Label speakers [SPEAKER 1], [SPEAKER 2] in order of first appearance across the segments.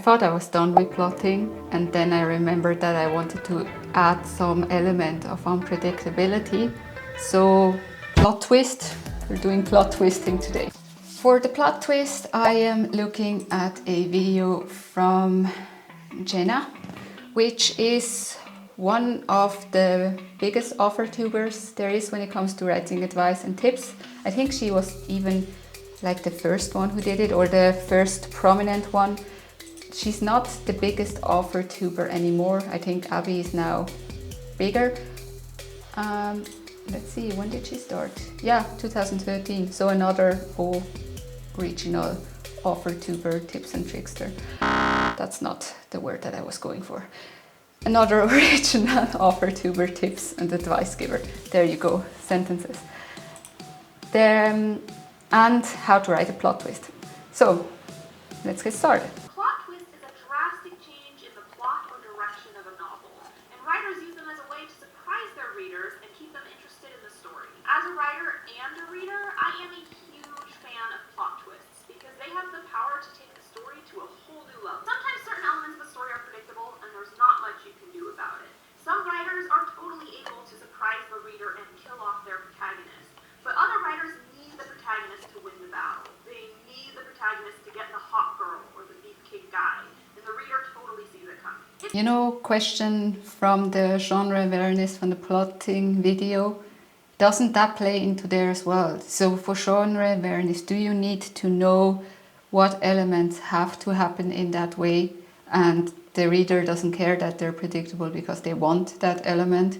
[SPEAKER 1] thought I was done with plotting, and then I remembered that I wanted to add some element of unpredictability. So, plot twist. We're doing plot twisting today. For the plot twist, I am looking at a video from Jenna, which is one of the biggest Authortubers there is when it comes to writing advice and tips. I think she was even like the first one who did it, or the first prominent one. She's not the biggest Authortuber anymore. I think Abby is now bigger. Let's see, when did she start? Yeah, 2013. So another original Authortuber, tips and trickster. That's not the word that I was going for. Another original Authortuber, tips and advice giver. There you go, sentences. And how to write a plot twist. So, let's get started.
[SPEAKER 2] Plot twist is a drastic change in the plot or direction of a novel, and writers use them as a way to surprise their readers and keep them interested in the story. As a writer and a reader, I am a huge fan of plot twists because they have the power to take the story to a whole new level. Sometimes certain elements of the story are predictable and there's not much you can do about it. Some writers are totally able to surprise the reader and kill off their protagonist, but other writers need the protagonist to win the battle. They need the protagonist to get the hot girl or the beefcake guy, and the reader totally sees it coming.
[SPEAKER 1] You know, question from the genre awareness from the plotting video, doesn't that play into there as well? So for genre awareness, do you need to know what elements have to happen in that way, and the reader doesn't care that they're predictable because they want that element?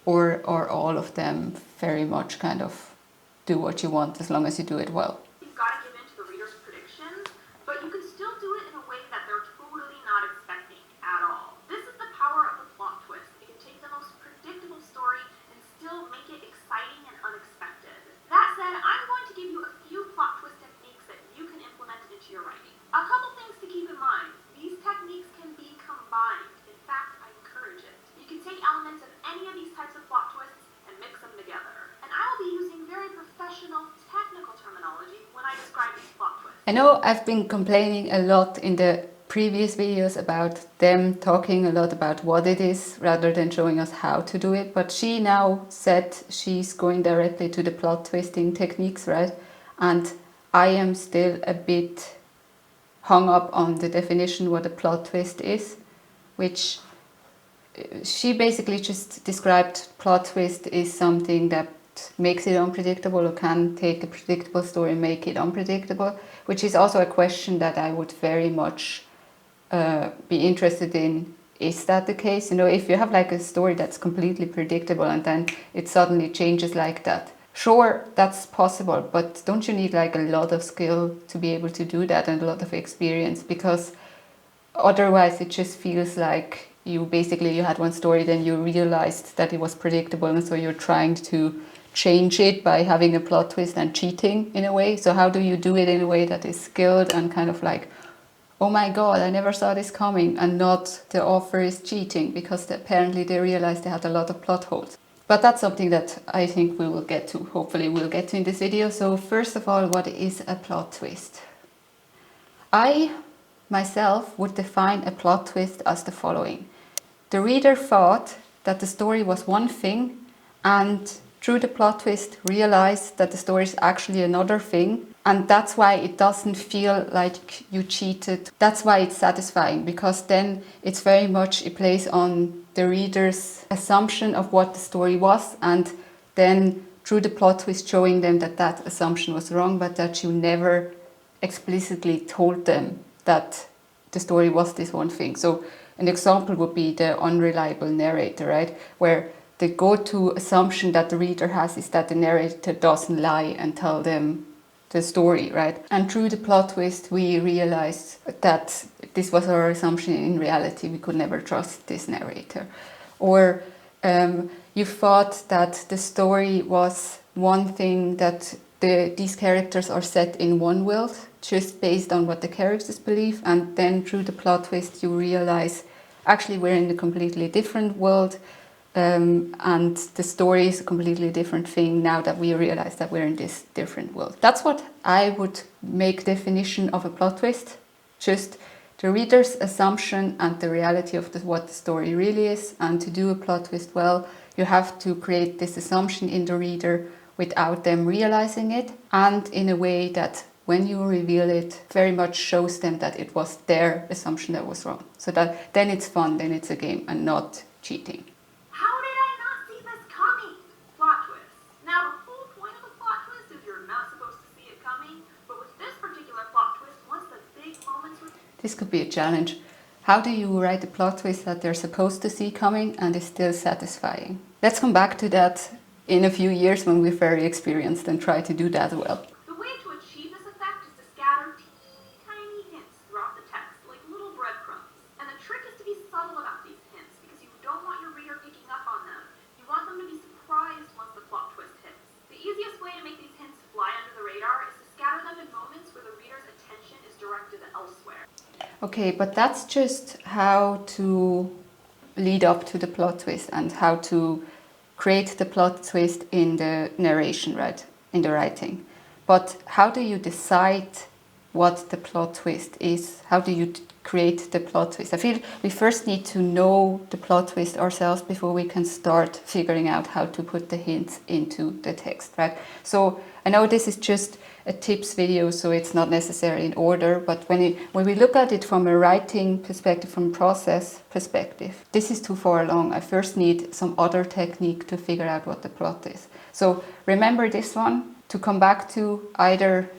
[SPEAKER 1] Or all of them very much kind of do what you want as long as you do it well?
[SPEAKER 2] You've got to give in to the reader's predictions, but you can still do it in a way that they're totally not expecting at all. This is the power of the plot twist. It can take the most predictable story and still make it exciting and unexpected. That said, I'm going to give you a few plot twist techniques that you can implement into your writing. A couple things to keep in mind. These techniques can be combined. In fact, I encourage it. You can take elements of any of these types of plot twists and mix them together. And I will be using very professional, technical terminology when I describe these plot twists.
[SPEAKER 1] I know I've been complaining a lot in the previous videos about them talking a lot about what it is rather than showing us how to do it, but she now said she's going directly to the plot twisting techniques, right? And I am still a bit hung up on the definition what a plot twist is, which she basically just described plot twist is something that makes it unpredictable, or can take a predictable story and make it unpredictable, which is also a question that I would very much be interested in. Is that the case? You know, if you have like a story that's completely predictable and then it suddenly changes like that, sure, that's possible, but don't you need like a lot of skill to be able to do that, and a lot of experience? Because otherwise it just feels like you had one story, then you realized that it was predictable, and so you're trying to change it by having a plot twist and cheating in a way. So how do you do it in a way that is skilled and kind of like, oh my god, I never saw this coming, and not the author is cheating because apparently they realized they had a lot of plot holes? But that's something that I think we will get to, hopefully we'll get to in this video. So first of all, what is a plot twist? I myself would define a plot twist as the following. The reader thought that the story was one thing, and through the plot twist realized that the story is actually another thing, and that's why it doesn't feel like you cheated. That's why it's satisfying, because then it's very much, it plays on the reader's assumption of what the story was, and then through the plot twist showing them that that assumption was wrong, but that you never explicitly told them that the story was this one thing. So an example would be the unreliable narrator, right? Where the go-to assumption that the reader has is that the narrator doesn't lie and tell them the story, right? And through the plot twist, we realized that this was our assumption. In reality, we could never trust this narrator. Or you thought that the story was one thing, that these characters are set in one world, just based on what the characters believe, and then through the plot twist, you realize actually we're in a completely different world. And the story is a completely different thing now that we realize that we're in this different world. That's what I would make definition of a plot twist. Just the reader's assumption and the reality of what the story really is. And to do a plot twist well, you have to create this assumption in the reader without them realizing it, and in a way that when you reveal it, very much shows them that it was their assumption that was wrong. So that then it's fun, then it's a game and not cheating.
[SPEAKER 2] How did I not see this coming? Plot twist. Now, the whole point of a plot twist is you're not supposed to see it coming, but with this particular plot twist, once the big moments were...
[SPEAKER 1] This could be a challenge. How do you write a plot twist that they're supposed to see coming and is still satisfying? Let's come back to that in a few years when we're very experienced and try to do that well.
[SPEAKER 2] The way to achieve this effect is to scatter teeny tiny hints throughout the text, like little breadcrumbs. And the trick is to be subtle about these hints, because you don't want your reader picking up on them. You want them to be surprised once the plot twist hits. The easiest way to make these hints fly under the radar is to scatter them in moments where the reader's attention is directed elsewhere.
[SPEAKER 1] Okay, but that's just how to lead up to the plot twist and how to create the plot twist in the narration, right? In the writing. But how do you decide what the plot twist is? How do you create the plot twist? I feel we first need to know the plot twist ourselves before we can start figuring out how to put the hints into the text, right? So I know this is just a tips video, so it's not necessarily in order, but when we look at it from a writing perspective, from process perspective, this is too far along. I first need some other technique to figure out what the plot is. So remember this one to come back to either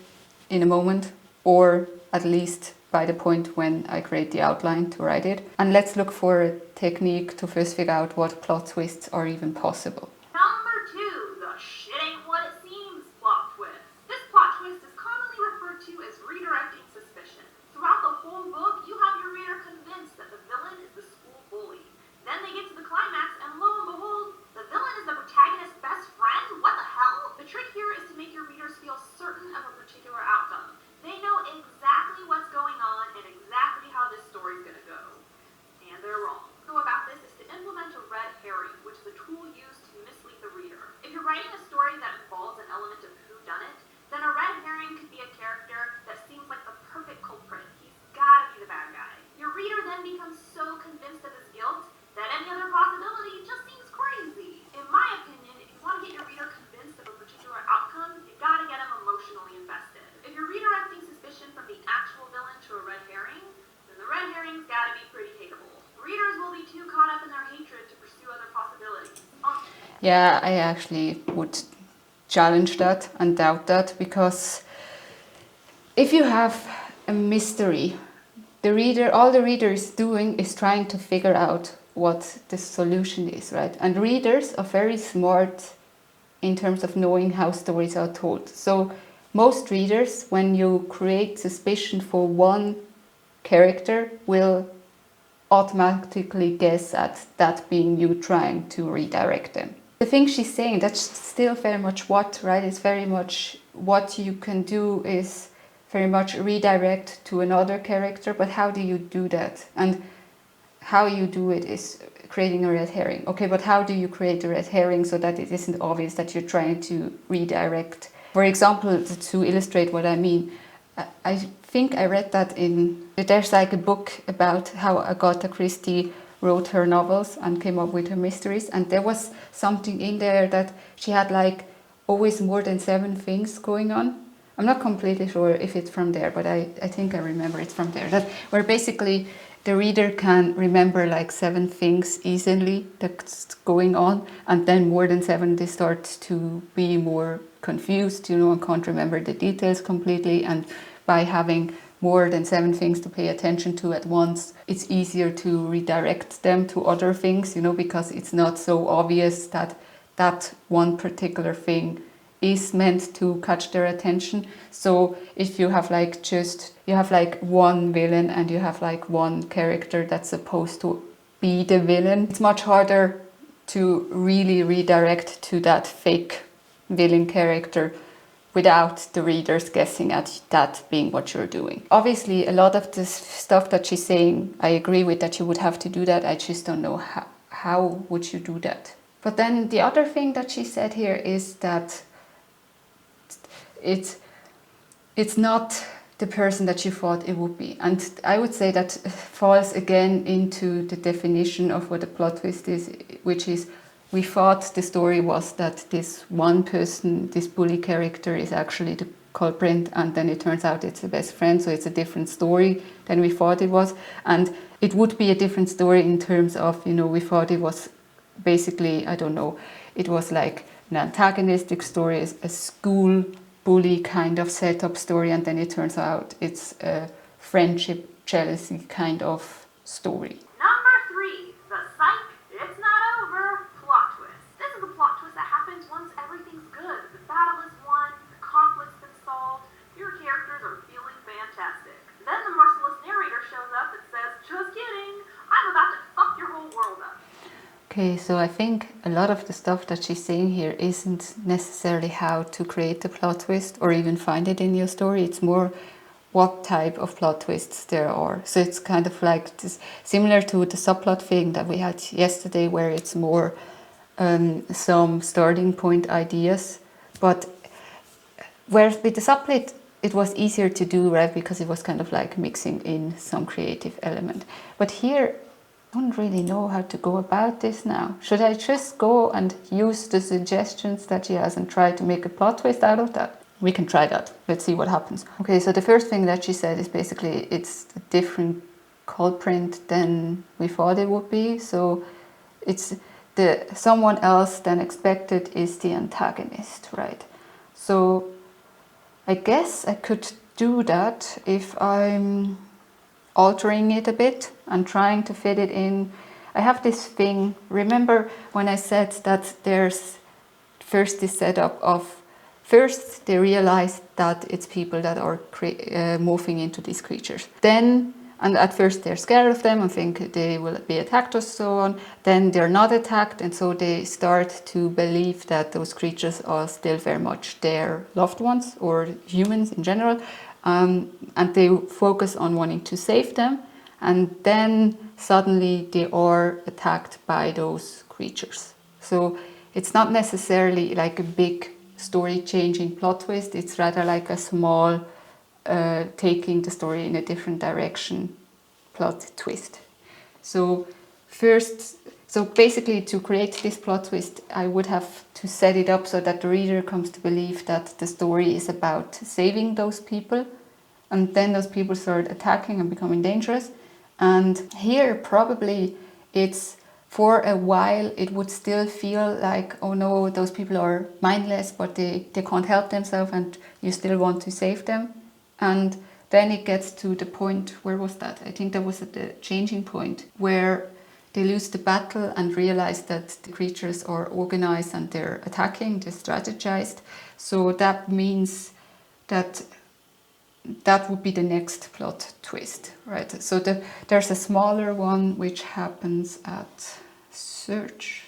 [SPEAKER 1] in a moment or at least by the point when I create the outline to write it. And let's look for a technique to first figure out what plot twists are even possible.
[SPEAKER 2] Number 2, the shit ain't what it seems plot twist. This plot twist is commonly referred to as redirecting suspicion. Throughout the whole book, you have your reader convinced that the villain is the school bully. Then they get to the climax, and lo and behold, the villain is the protagonist's best friend? What the hell? The trick here is to make your readers feel certain of a particular outcome. They know exactly what's going on and exactly how this story's gonna go. And they're wrong. So about this is to implement a red herring, which is a tool used to mislead the reader. If you're writing a story that involves an element of whodunit, then a red herring could be a character that seems like the perfect culprit. He's gotta be the bad guy. Your reader then becomes so convinced of his guilt that any other possibility just seems crazy. In my opinion, if you want to get your reader convinced of a particular outcome, you gotta get them emotionally invested. If you're redirecting suspicion from the actual villain to a red herring, then the red herring's gotta be pretty hateable. Readers will be too caught up in their hatred to pursue other possibilities.
[SPEAKER 1] Yeah, I actually would challenge that and doubt that, because if you have a mystery, all the reader is doing is trying to figure out what the solution is, right? And readers are very smart in terms of knowing how stories are told. So most readers, when you create suspicion for one character, will automatically guess at that being you trying to redirect them. The thing she's saying, that's still very much what, right? It's very much what you can do is very much redirect to another character, but how do you do that? And how you do it is creating a red herring. Okay, but how do you create a red herring so that it isn't obvious that you're trying to redirect? For example, to illustrate what I mean, I think I read that there's like a book about how Agatha Christie wrote her novels and came up with her mysteries, and there was something in there that she had like always more than 7 things going on. I'm not completely sure if it's from there, but I think I remember it's from there. That where basically the reader can remember like 7 things easily that's going on, and then more than 7 they start to be more confused, and can't remember the details completely. And by having more than 7 things to pay attention to at once, it's easier to redirect them to other things, because it's not so obvious that that one particular thing is meant to catch their attention. So if you have like one villain and you have like one character that's supposed to be the villain, it's much harder to really redirect to that fake villain character without the readers guessing at that being what you're doing. Obviously, a lot of this stuff that she's saying, I agree with that you would have to do that. I just don't know how would you do that. But then the other thing that she said here is that it's not the person that you thought it would be. And I would say that falls again into the definition of what a plot twist is, which is we thought the story was that this one person, this bully character, is actually the culprit, and then it turns out it's the best friend, so it's a different story than we thought it was. And it would be a different story in terms of, you know, we thought it was basically, I don't know, it was like an antagonistic story, a school bully kind of setup story, and then it turns out it's a friendship, jealousy kind of story.
[SPEAKER 2] Number 3, the psych, it's not over, plot twist. This is a plot twist that happens once everything's good. The battle is won, the conflict's been solved, your characters are feeling fantastic. Then the merciless narrator shows up and says, just kidding, I'm about to fuck your whole world up.
[SPEAKER 1] Okay, so I think a lot of the stuff that she's saying here isn't necessarily how to create the plot twist or even find it in your story. It's more what type of plot twists there are. So it's kind of like this, similar to the subplot thing that we had yesterday, where it's more some starting point ideas. But whereas with the subplot, it was easier to do, right? Because it was kind of like mixing in some creative element. But here, I don't really know how to go about this now. Should I just go and use the suggestions that she has and try to make a plot twist out of that? We can try that. Let's see what happens. Okay, so the first thing that she said is basically it's a different culprit than we thought it would be. So it's the someone else than expected is the antagonist, right? So I guess I could do that if I'm altering it a bit and trying to fit it in. I have this thing, remember when I said that there's first this setup of, first they realize that it's people that are morphing into these creatures. Then, and at first they're scared of them and think they will be attacked or so on. Then they're not attacked, and so they start to believe that those creatures are still very much their loved ones or humans in general. And they focus on wanting to save them, and then suddenly they are attacked by those creatures. So it's not necessarily like a big story-changing plot twist, it's rather like a small taking the story in a different direction plot twist. So basically to create this plot twist, I would have to set it up so that the reader comes to believe that the story is about saving those people, and then those people start attacking and becoming dangerous. And here probably it's, for a while it would still feel like, oh no, those people are mindless, but they can't help themselves and you still want to save them. And then it gets to the point, where was that? I think that was at the changing point, where they lose the battle and realize that the creatures are organized and they're attacking, they're strategized. So that means that would be the next plot twist, right? So there's a smaller one which happens at search.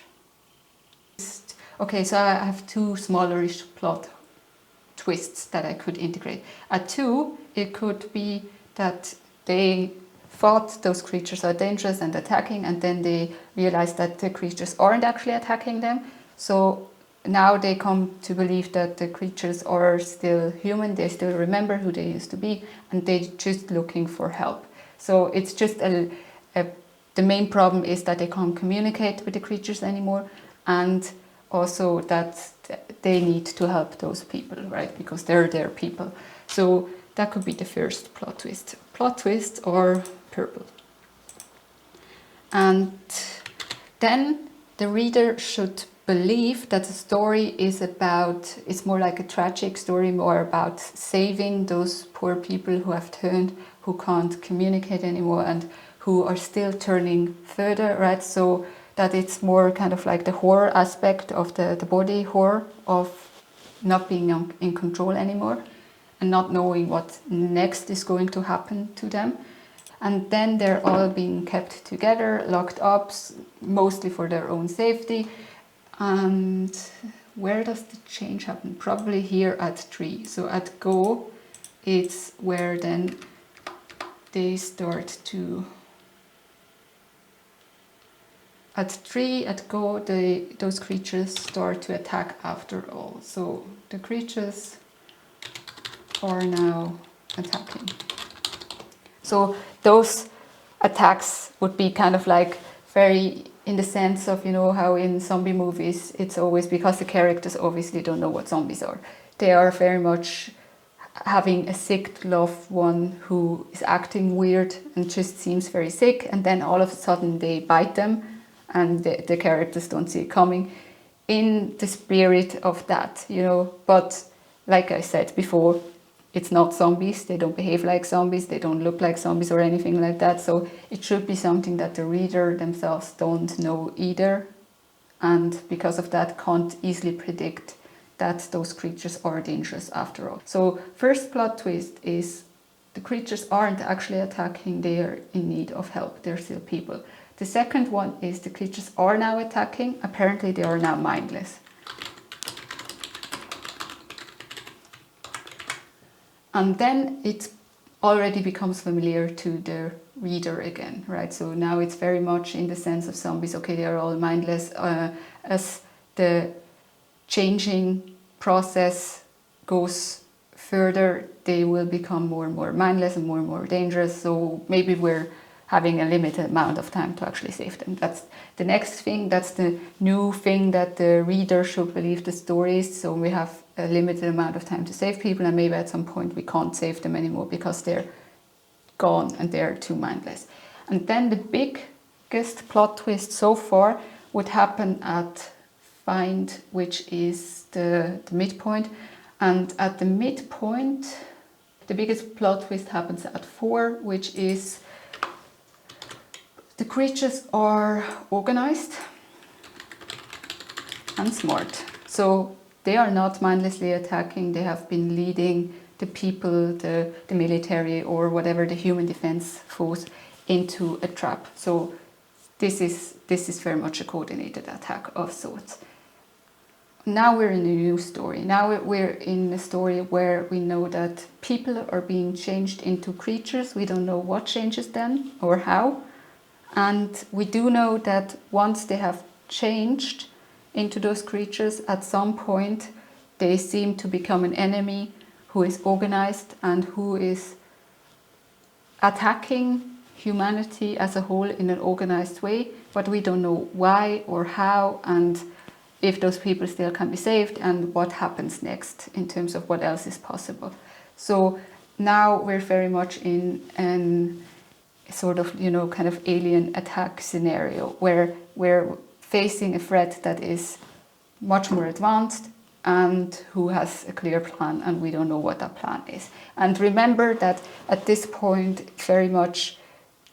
[SPEAKER 1] Okay, so I have two smallerish plot twists that I could integrate. At 2, it could be that they thought those creatures are dangerous and attacking, and then they realize that the creatures aren't actually attacking them. So now they come to believe that the creatures are still human, they still remember who they used to be, and they're just looking for help. So it's just the main problem is that they can't communicate with the creatures anymore, and also that they need to help those people, right? Because they're their people. So that could be the first plot twist. Plot twist or purple. And then the reader should believe that the story is about, it's more like a tragic story, more about saving those poor people who have turned, who can't communicate anymore and who are still turning further, right? So that it's more kind of like the horror aspect of the body horror of not being in control anymore and not knowing what next is going to happen to them. And then they're all being kept together, locked up, mostly for their own safety. And where does the change happen? Probably here at 3. So at go, it's where then they start to... At 3, at go, those creatures start to attack after all. So the creatures are now attacking. So those attacks would be kind of like very in the sense of, you know, how in zombie movies it's always because the characters obviously don't know what zombies are. They are very much having a sick loved one who is acting weird and just seems very sick, and then all of a sudden they bite them and the characters don't see it coming, in the spirit of that, you know. But like I said before, it's not zombies, they don't behave like zombies, they don't look like zombies or anything like that, so it should be something that the reader themselves don't know either, and because of that can't easily predict that those creatures are dangerous after all. So first plot twist is the creatures aren't actually attacking, they are in need of help, they're still people. The second one is the creatures are now attacking, apparently they are now mindless. And then it already becomes familiar to the reader again, right? So now it's very much in the sense of zombies, okay, they are all mindless. As the changing process goes further, they will become more and more mindless and more dangerous. So maybe we're having a limited amount of time to actually save them. That's the next thing, that's the new thing that the reader should believe the story is. So we have a limited amount of time to save people, and maybe at some point we can't save them anymore because they're gone and they're too mindless. And then the biggest plot twist so far would happen at Find, which is the midpoint. And at the midpoint, the biggest plot twist happens at 4, which is the creatures are organized and smart. So they are not mindlessly attacking, they have been leading the people, the military or whatever, the human defense force into a trap. So this is very much a coordinated attack of sorts. Now we're in a new story. Now we're in a story where we know that people are being changed into creatures. We don't know what changes them or how. And we do know that once they have changed into those creatures, at some point they seem to become an enemy who is organized and who is attacking humanity as a whole in an organized way, but we don't know why or how, and if those people still can be saved and what happens next in terms of what else is possible. So now we're very much in an sort of, you know, kind of alien attack scenario where we're facing a threat that is much more advanced and who has a clear plan, and we don't know what that plan is. And remember that at this point very much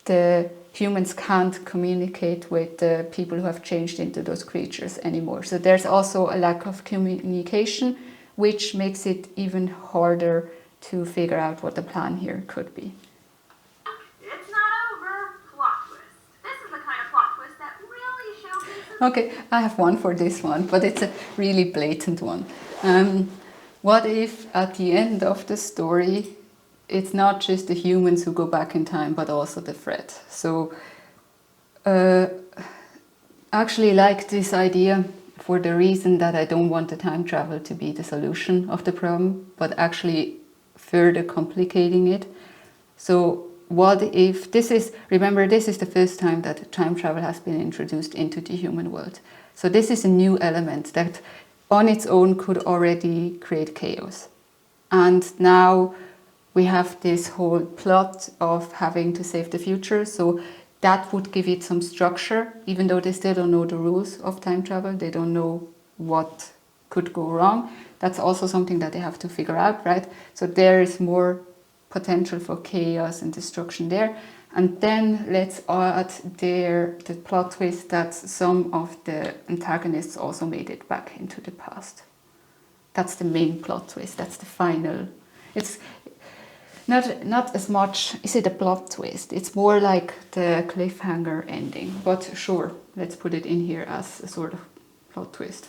[SPEAKER 1] the humans can't communicate with the people who have changed into those creatures anymore. So there's also a lack of communication, which makes it even harder to figure out what the plan here could be.
[SPEAKER 2] It's not over. Plot twist. This is the kind of plot twist that really showcases...
[SPEAKER 1] Okay, I have one for this one, but it's a really blatant one. What if at the end of the story it's not just the humans who go back in time, but also the threat? So actually like this idea for the reason that I don't want the time travel to be the solution of the problem, but actually further complicating it. So what if this is, remember, this is the first time that time travel has been introduced into the human world. So this is a new element that on its own could already create chaos. And now we have this whole plot of having to save the future. So that would give it some structure, even though they still don't know the rules of time travel. They don't know what could go wrong. That's also something that they have to figure out, right? So there is more potential for chaos and destruction there. And then let's add there the plot twist that some of the antagonists also made it back into the past. That's the main plot twist. That's the final. It's not as much, is it a plot twist? It's more like the cliffhanger ending. But sure, let's put it in here as a sort of plot twist.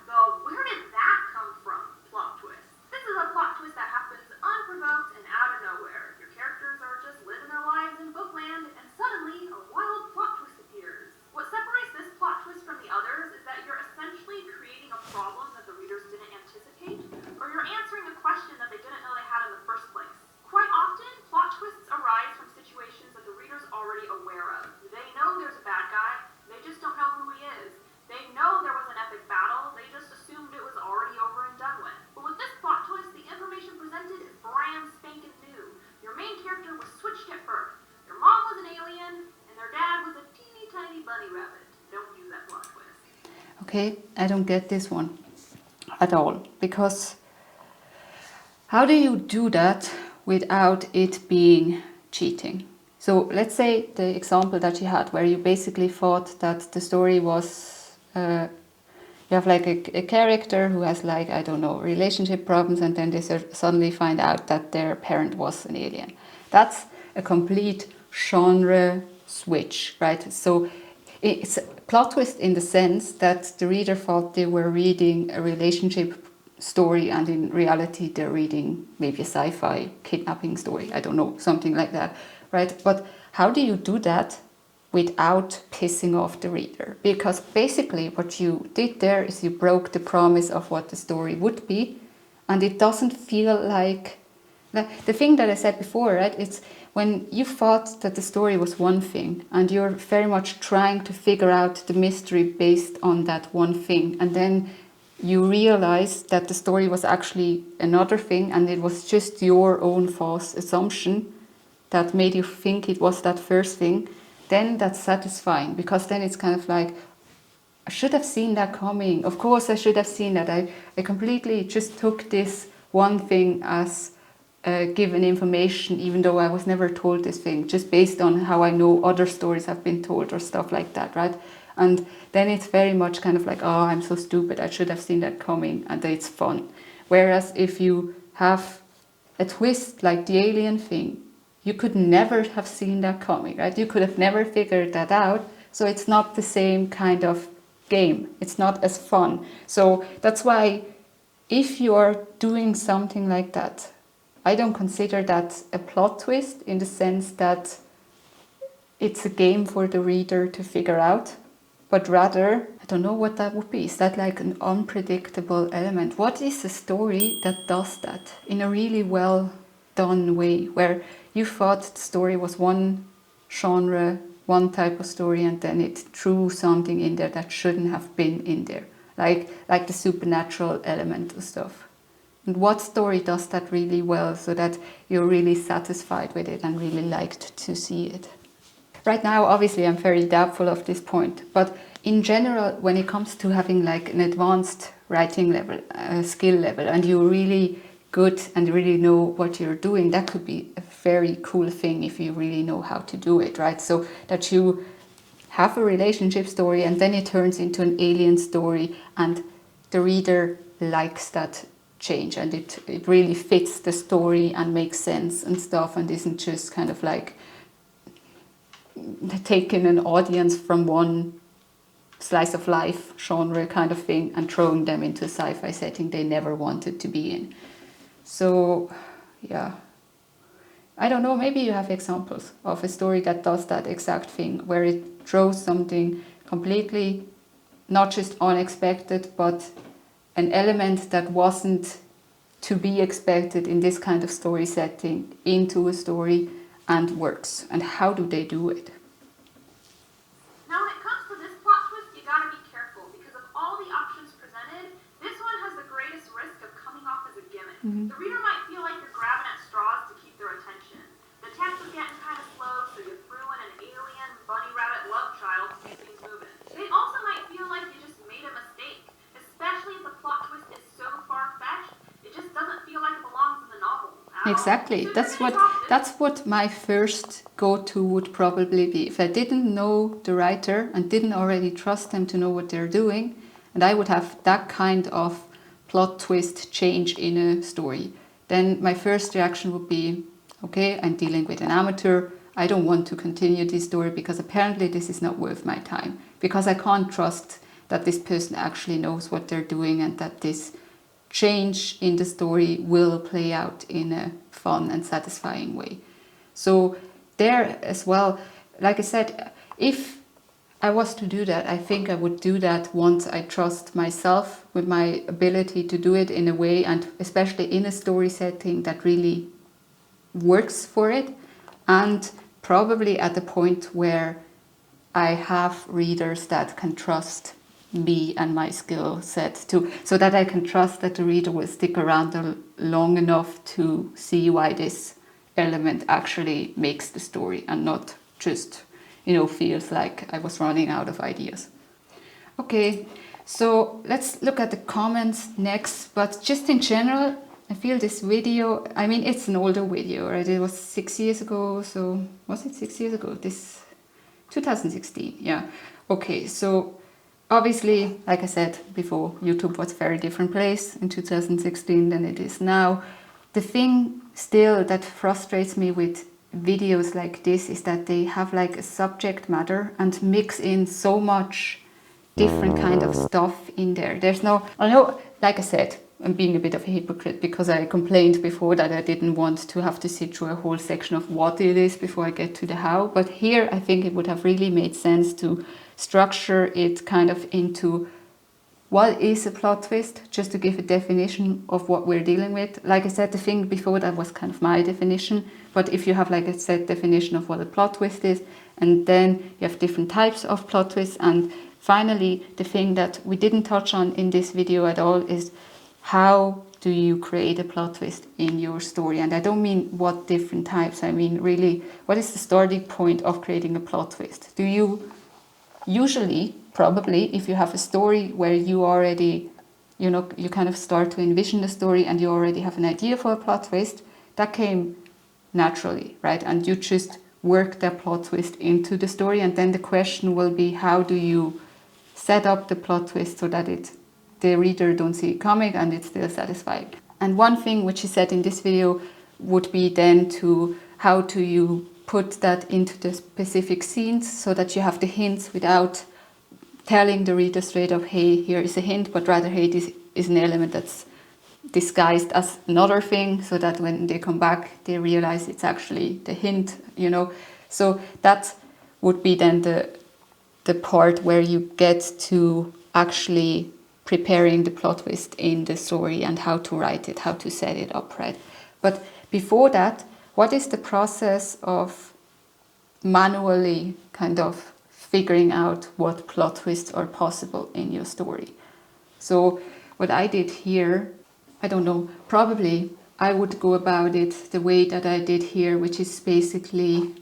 [SPEAKER 2] So where did that come from? Plot twist. This is a plot twist that happens unprovoked and out of nowhere. Your characters are just living their lives in bookland, and suddenly a wild plot twist appears. What separates this plot twist from the others is that you're essentially creating a problem that the readers didn't anticipate, or you're answering a
[SPEAKER 1] okay, I don't get this one at all. Because how do you do that without it being cheating? So let's say the example that you had where you basically thought that the story was, you have like a character who has like, I don't know, relationship problems, and then they suddenly find out that their parent was an alien. That's a complete genre switch, right? So it's a plot twist in the sense that the reader thought they were reading a relationship story, and in reality they're reading maybe a sci-fi kidnapping story, I don't know, something like that, right? But how do you do that without pissing off the reader? Because basically what you did there is you broke the promise of what the story would be, and it doesn't feel like the thing that I said before, right? It's when you thought that the story was one thing and you're very much trying to figure out the mystery based on that one thing, and then you realize that the story was actually another thing, and it was just your own false assumption that made you think it was that first thing, then that's satisfying, because then it's kind of like, I should have seen that coming. Of course I should have seen that. I completely just took this one thing as given information, even though I was never told this thing, just based on how I know other stories have been told or stuff like that, right? And then it's very much kind of like, oh, I'm so stupid, I should have seen that coming, and it's fun. Whereas if you have a twist like the alien thing, you could never have seen that coming, right? You could have never figured that out. So it's not the same kind of game. It's not as fun. So that's why if you are doing something like that, I don't consider that a plot twist in the sense that it's a game for the reader to figure out, but rather, I don't know what that would be. Is that like an unpredictable element? What is a story that does that in a really well done way, where you thought the story was one genre, one type of story, and then it threw something in there that shouldn't have been in there, like the supernatural element of stuff? And what story does that really well so that you're really satisfied with it and really liked to see it? Right now, obviously, I'm very doubtful of this point, but in general, when it comes to having like an advanced writing level, skill level, and you're really good and really know what you're doing, that could be a very cool thing if you really know how to do it, right? So that you have a relationship story and then it turns into an alien story, and the reader likes that change, and it really fits the story and makes sense and stuff, and isn't just kind of like taking an audience from one slice of life genre kind of thing and throwing them into a sci-fi setting they never wanted to be in. So yeah, I don't know, maybe you have examples of a story that does that exact thing, where it throws something completely not just unexpected, but an element that wasn't to be expected in this kind of story setting into a story and works. And how do they do it?
[SPEAKER 2] Now, when it comes to this plot twist, you gotta be careful, because of all the options presented, this one has the greatest risk of coming off as a gimmick. The reader might feel like you're grabbing at straws to keep their attention. The text was getting kind of slow, so you threw in an alien, bunny rabbit love child to keep things moving. They also might feel like you just made a mistake, especially if the plot twist is so far-fetched, it just doesn't feel like it belongs in the novel.
[SPEAKER 1] Exactly. That's what my first go-to would probably be. If I didn't know the writer and didn't already trust them to know what they're doing, and I would have that kind of plot twist change in a story, then my first reaction would be, okay, I'm dealing with an amateur. I don't want to continue this story because apparently this is not worth my time, because I can't trust that this person actually knows what they're doing and that this change in the story will play out in a fun and satisfying way. So there as well, like I said, if I was to do that, I think I would do that once I trust myself with my ability to do it in a way, and especially in a story setting that really works for it, and probably at the point where I have readers that can trust me and my skill set too, so that I can trust that the reader will stick around long enough to see why this element actually makes the story, and not just, feels like I was running out of ideas. Okay, So let's look at the comments next, but just in general, I feel this video, I mean, it's an older video, right? It was 6 years ago, so was it 6 years ago? This 2016, yeah. Okay, so obviously, like I said before, YouTube was a very different place in 2016 than it is now. The thing still that frustrates me with videos like this is that they have like a subject matter and mix in so much different kind of stuff in there. There's no, I know, like I said, I'm being a bit of a hypocrite because I complained before that I didn't want to have to sit through a whole section of what it is before I get to the how. But here I think it would have really made sense to structure it kind of into what is a plot twist, just to give a definition of what we're dealing with. Like I said, the thing before that was kind of my definition, but if you have like a set definition of what a plot twist is, and then you have different types of plot twists, and finally, the thing that we didn't touch on in this video at all is how do you create a plot twist in your story? And I don't mean what different types, I mean really, what is the starting point of creating a plot twist? Do you usually, probably, if you have a story where you already, you know, you kind of start to envision the story and you already have an idea for a plot twist, that came naturally, right? And you just work that plot twist into the story, and then the question will be, how do you set up the plot twist so that the reader don't see it coming and it's still satisfying? And one thing which is said in this video would be then to how do you put that into the specific scenes so that you have the hints without telling the reader straight up, hey, here is a hint, but rather, hey, this is an element that's disguised as another thing, so that when they come back, they realize it's actually the hint, you know. So that would be then the part where you get to actually preparing the plot twist in the story and how to write it, how to set it up, right? But before that, what is the process of manually kind of figuring out what plot twists are possible in your story? So what I did here, I don't know, probably I would go about it the way that I did here, which is basically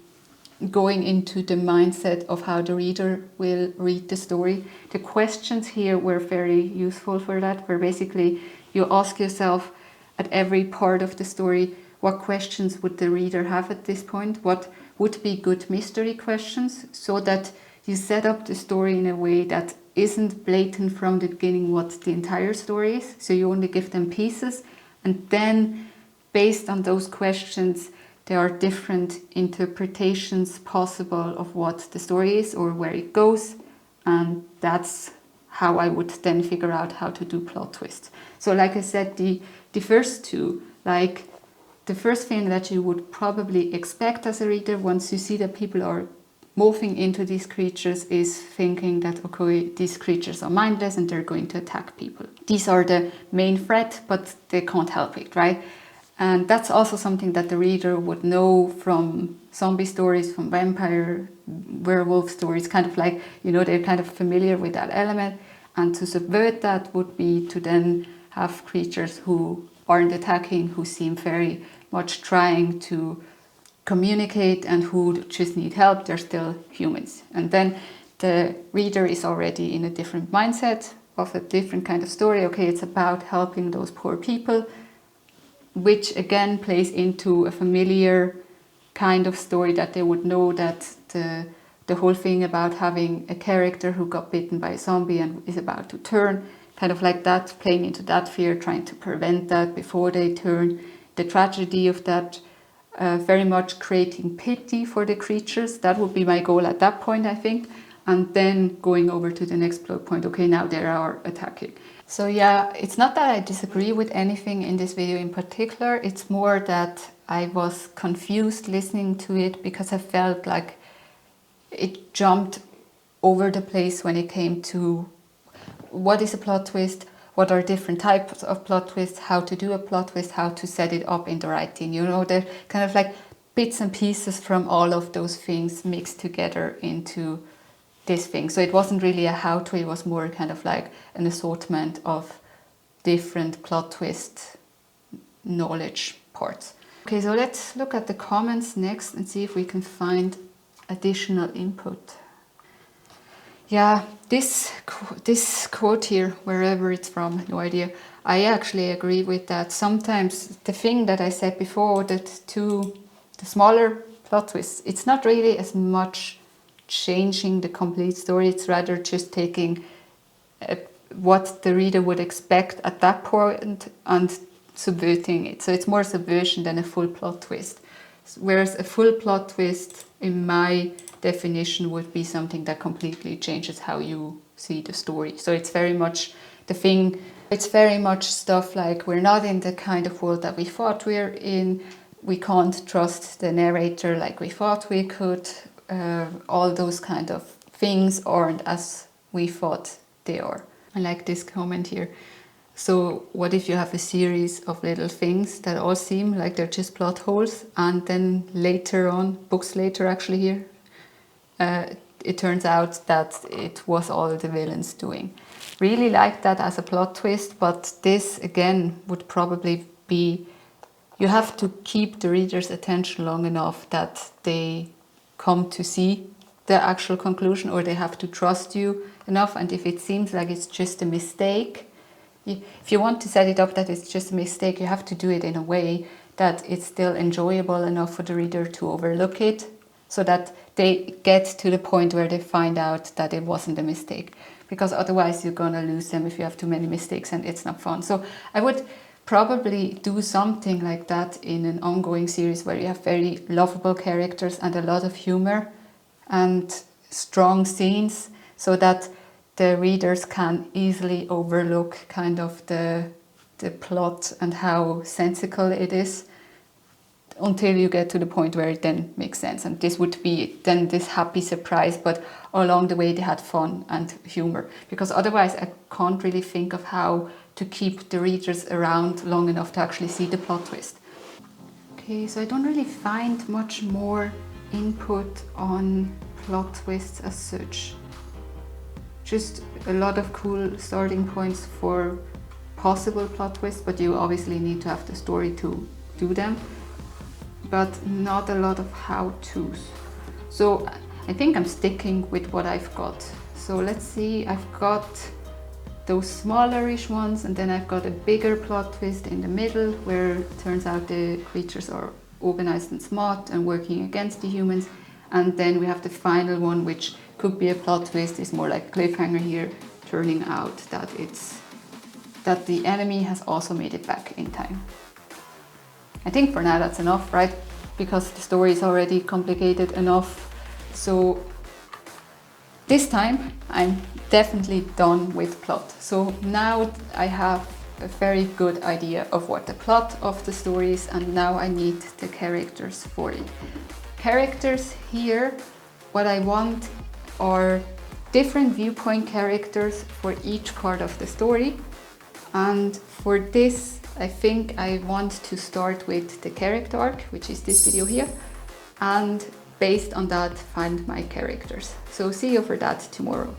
[SPEAKER 1] going into the mindset of how the reader will read the story. The questions here were very useful for that, where basically you ask yourself at every part of the story, what questions would the reader have at this point? What would be good mystery questions, so that you set up the story in a way that isn't blatant from the beginning what the entire story is. So you only give them pieces, and then based on those questions, there are different interpretations possible of what the story is or where it goes, and that's how I would then figure out how to do plot twists. So like I said, the first two, like the first thing that you would probably expect as a reader once you see that people are morphing into these creatures is thinking that, okay, these creatures are mindless and they're going to attack people. These are the main threat, but they can't help it, right? And that's also something that the reader would know from zombie stories, from vampire, werewolf stories, kind of like, you know, they're kind of familiar with that element. And to subvert that would be to then have creatures who aren't attacking, who seem very much trying to communicate and who just need help. They're still humans. And then the reader is already in a different mindset of a different kind of story. Okay, it's about helping those poor people, which again plays into a familiar kind of story that they would know, that the whole thing about having a character who got bitten by a zombie and is about to turn, kind of like that, playing into that fear, trying to prevent that before they turn, the tragedy of that, very much creating pity for the creatures. That would be my goal at that point, I think, and then going over to the next plot point. Okay, now they are attacking. So yeah, it's not that I disagree with anything in this video in particular, it's more that I was confused listening to it because I felt like it jumped over the place when it came to what is a plot twist, what are different types of plot twists, how to do a plot twist, how to set it up in the writing. You know, they're kind of like bits and pieces from all of those things mixed together into this thing. So it wasn't really a how-to, it was more kind of like an assortment of different plot twist knowledge parts. Okay, so let's look at the comments next and see if we can find additional input. Yeah, this quote here, wherever it's from, no idea. I actually agree with that. Sometimes the thing that I said before, that the smaller plot twists, it's not really as much changing the complete story. It's rather just taking what the reader would expect at that point and subverting it. So it's more subversion than a full plot twist. Whereas a full plot twist, in my definition, would be something that completely changes how you see the story. So it's very much the thing, it's very much stuff like we're not in the kind of world that we thought we're in, we can't trust the narrator like we thought we could, all those kind of things aren't as we thought they are. I like this comment here. So what if you have a series of little things that all seem like they're just plot holes, and then later on, books later actually here, it turns out that it was all the villains doing. Really like that as a plot twist, but this again would probably be, you have to keep the reader's attention long enough that they come to see the actual conclusion, or they have to trust you enough. And if it seems like it's just a mistake, if you want to set it up that it's just a mistake, you have to do it in a way that it's still enjoyable enough for the reader to overlook it, so that they get to the point where they find out that it wasn't a mistake. Because otherwise you're gonna lose them if you have too many mistakes and it's not fun. So I would probably do something like that in an ongoing series where you have very lovable characters and a lot of humor and strong scenes, so that the readers can easily overlook kind of the plot and how sensical it is, until you get to the point where it then makes sense. And this would be then this happy surprise, but along the way they had fun and humor. Because otherwise I can't really think of how to keep the readers around long enough to actually see the plot twist. Okay, so I don't really find much more input on plot twists as such. Just a lot of cool starting points for possible plot twists, but you obviously need to have the story to do them, but not a lot of how-tos. So I think I'm sticking with what I've got. So let's see, I've got those smallerish ones, and then I've got a bigger plot twist in the middle where it turns out the creatures are organized and smart and working against the humans. And then we have the final one, which could be a plot twist, is more like cliffhanger here, turning out that the enemy has also made it back in time. I think for now that's enough, right? Because the story is already complicated enough. So this time I'm definitely done with plot. So now I have a very good idea of what the plot of the story is, and now I need the characters for it. Characters here, what I want are different viewpoint characters for each part of the story. And for this, I think I want to start with the character arc, which is this video here, and based on that find my characters. So see you for that tomorrow.